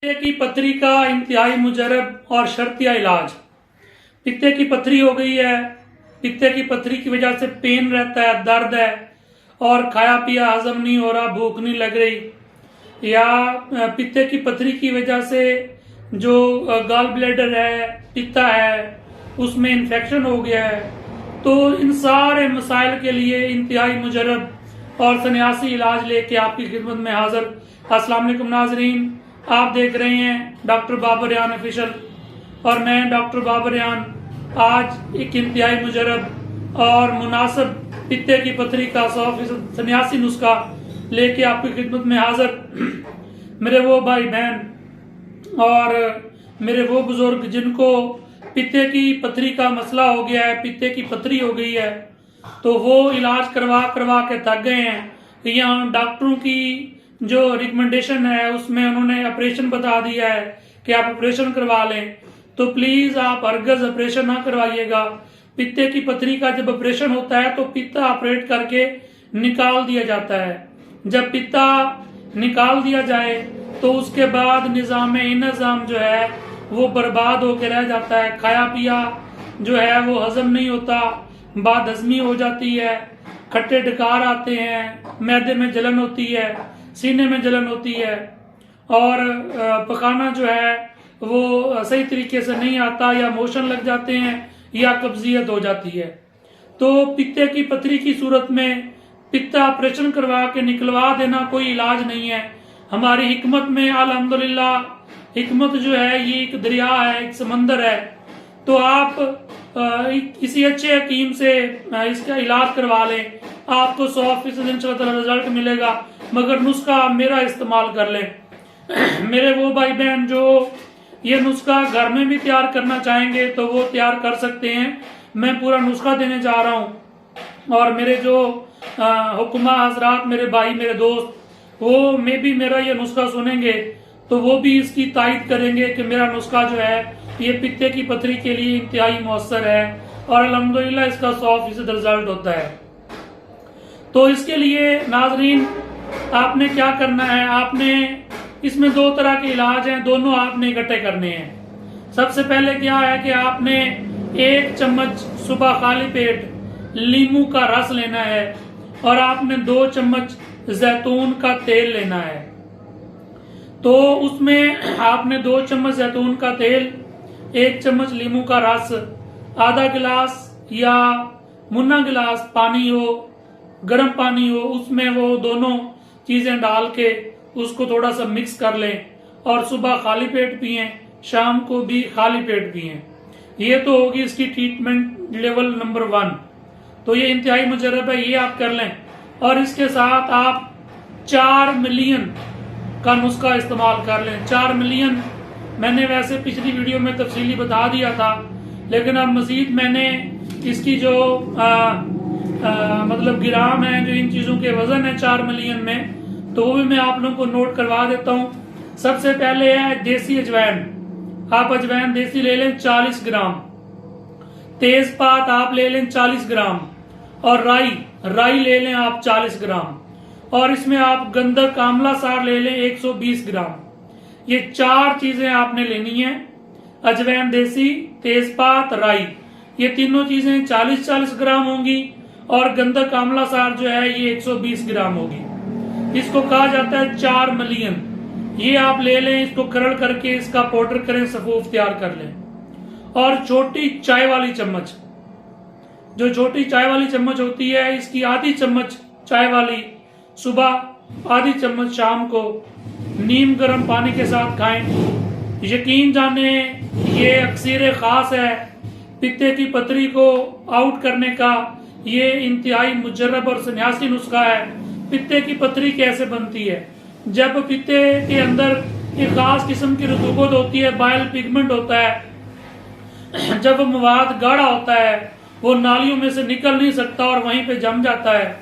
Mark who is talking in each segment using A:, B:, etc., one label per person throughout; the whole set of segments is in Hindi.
A: पित्ते की पथरी का इंतहाई मुजरब और शर्तिया इलाज। पित्ते की पथरी हो गई है, पित्ते की पथरी की वजह से पेन रहता है, दर्द है और खाया पिया हजम नहीं हो रहा, भूख नहीं लग रही, या पित्ते की पथरी की वजह से जो गॉल ब्लैडर है, पित्ता है, उसमें इन्फेक्शन हो गया है। तो इन सारे मसाइल के लिए इंतहाई मुजरब और सन्यासी इलाज लेके आपकी खिदमत में हाजिर। अस्सलाम वालेकुम नाजरीन, आप देख रहे हैं डॉक्टर बाबर रेहान ऑफिशियल और मैं डॉक्टर बाबर रेहान आज एक इंतहाई मुजरब और मुनासिब पित्ते की पथरी का 100% सन्यासी नुस्खा लेके आपकी खिदमत में हाजिर। मेरे वो भाई बहन और मेरे वो बुजुर्ग जिनको पित्ते की पथरी का मसला हो गया है, पित्ते की पथरी हो गई है, तो वो इलाज करवा करवा के थक गए हैं। यहाँ डॉक्टरों की जो रिकमेंडेशन है उसमें उन्होंने ऑपरेशन बता दिया है कि आप ऑपरेशन करवा लें, तो प्लीज आप हरगज ऑपरेशन ना करवाइएगा। पित्ते की पथरी का जब ऑपरेशन होता है तो पित्ता ऑपरेट करके निकाल दिया जाता है। जब पित्ता निकाल दिया जाए तो उसके बाद निजाम इंतजाम जो है वो बर्बाद होकर रह जाता है। खाया पिया जो है वो हजम नहीं होता, बदहजमी हो जाती है, खट्टे डकार आते हैं, मैदे में जलन होती है, सीने में जलन होती है और पकाना जो है वो सही तरीके से नहीं आता, या मोशन लग जाते हैं या कब्जियत हो जाती है। तो पित्ते की पथरी की सूरत में पित्ता ऑपरेशन करवा के निकलवा देना कोई इलाज नहीं है। हमारी हिकमत में अल्हम्दुलिल्लाह, हिकमत जो है ये एक दरिया है, एक समंदर है। तो आप किसी अच्छे हकीम से इसका इलाज करवा लें, आपको 100% इंशाअल्लाह रिजल्ट मिलेगा, मगर नुस्खा मेरा इस्तेमाल कर लें। मेरे वो भाई बहन जो ये नुस्खा घर में भी तैयार करना चाहेंगे तो वो तैयार कर सकते हैं। मैं पूरा नुस्खा देने जा रहा हूँ और मेरे जो हुक्मा हजरात, मेरे भाई, मेरे दोस्त, वो में भी मेरा ये नुस्खा सुनेंगे तो वो भी इसकी तायद करेंगे कि मेरा नुस्खा जो है ये पित्ते की पथरी के लिए इंतहाई मौसर है और अल्हम्दुलिल्लाह इसका 100% रिजल्ट होता है। तो इसके लिए नाजरीन आपने क्या करना है, आपने इसमें 2 तरह के इलाज हैं, दोनों आपने इकट्ठे करने हैं। सबसे पहले क्या है कि आपने 1 चम्मच सुबह खाली पेट लीमू का रस लेना है और आपने 2 चम्मच जैतून का तेल लेना है। तो उसमें आपने 2 चम्मच जैतून का तेल, 1 चम्मच लीमू का रस, आधा गिलास या मुन्ना गिलास पानी हो, गर्म पानी हो, उसमें वो दोनों चीजें डाल के उसको थोड़ा सा मिक्स कर लें और सुबह खाली पेट पिएं, शाम को भी खाली पेट पिएं। ये तो होगी इसकी ट्रीटमेंट लेवल नंबर 1। तो ये इंतहाई मुजरब है, ये आप कर लें। और इसके साथ आप 4 मिलियन का नुस्खा इस्तेमाल कर लें। 4 मिलियन मैंने वैसे पिछली वीडियो में तफसीली बता दिया था, लेकिन अब मजीद मैंने इसकी जो मतलब ग्राम है, जो इन चीजों के वजन है 4 मिलियन में, तो वो भी मैं आप लोगों को नोट करवा देता हूँ। सबसे पहले है देसी अजवैन। आप अजवैन देसी ले लें 40 ग्राम, तेजपात आप ले लें 40 ग्राम और राई ले लें आप 40 ग्राम, और इसमें आप गंधक आंवला सार ले लें 120 ग्राम। ये 4 चीजें आपने लेनी है, अजवैन देसी, तेजपात, राई, ये तीनों चीजें 40-40 ग्राम होंगी और गंधक आंवला सार जो है ये 120 ग्राम होगी। इसको कहा जाता है 4 मिलियन। ये आप ले लें, इसको करड़ करके इसका पाउडर करें, सफूफ तैयार कर लें। और छोटी चाय वाली चम्मच, जो छोटी चाय वाली चम्मच होती है, इसकी आधी चम्मच चाय वाली सुबह, आधी चम्मच शाम को नीम गर्म पानी के साथ खाएं। यकीन जाने ये अक्सीर खास है पित्ते की पथरी को आउट करने का। ये इंतहाई मुजर्रब और सन्यासी नुस्खा है। पित्ते की पथरी कैसे बनती है? जब पित्ते के अंदर एक खास किस्म की रतूबत होती है, बाइल पिगमेंट होता है, जब मवाद गाढ़ा होता है वो नालियों में से निकल नहीं सकता और वहीं पे जम जाता है,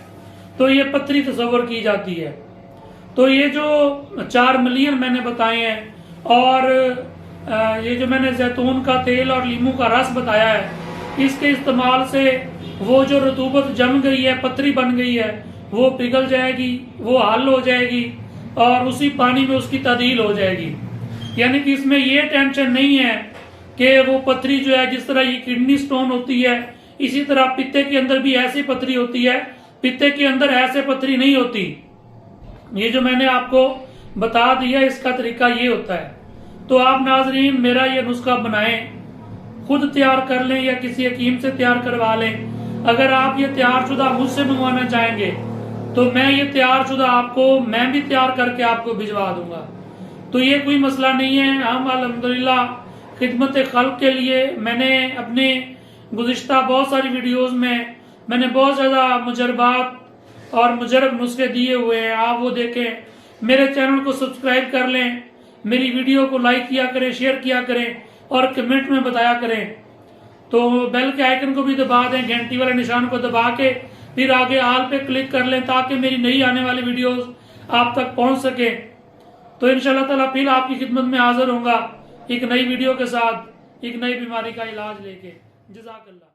A: तो ये पथरी तस्वर की जाती है। तो ये जो 4 मिलियन मैंने बताए हैं और ये जो मैंने जैतून का तेल और लीमू का रस बताया है, इसके इस्तेमाल से वो जो रतूबत जम गई है, पथरी बन गई है, वो पिघल जाएगी, वो हल हो जाएगी और उसी पानी में उसकी तब्दील हो जाएगी। यानी कि इसमें ये टेंशन नहीं है कि वो पथरी जो है, जिस तरह ये किडनी स्टोन होती है, इसी तरह पित्ते के अंदर भी ऐसी पथरी होती है। पित्ते के अंदर ऐसे पथरी नहीं होती। ये जो मैंने आपको बता दिया, इसका तरीका ये होता है। तो आप नाजरीन मेरा ये नुस्खा बनाएं, खुद तैयार कर लें या किसी हकीम से तैयार करवा लें। अगर आप ये तैयारशुदा मुझसे मंगवाना चाहेंगे तो मैं ये तैयारशुदा आपको, मैं भी तैयार करके आपको भिजवा दूंगा। तो ये कोई मसला नहीं है। हम अल्हम्दुलिल्लाह खिदमत खल्क के लिए मैंने अपने गुज़िश्ता बहुत सारी वीडियोस में मैंने बहुत ज़्यादा मुजरबात और मुजरब नुस्खे दिए हुए हैं, आप वो देखें। मेरे चैनल को सब्सक्राइब कर लें, मेरी वीडियो को लाइक किया करें, शेयर किया करें और कमेंट में बताया करें। तो बेल के आइकन को भी दबा दें, घंटी वाले निशान को दबा के फिर आगे आल पे क्लिक कर लें, ताकि मेरी नई आने वाली वीडियोस आप तक पहुंच सके। तो इंशाल्लाह ताला फिर आपकी खिदमत में हाजिर होऊंगा एक नई वीडियो के साथ, एक नई बीमारी का इलाज लेके। जज़ाकल्लाह।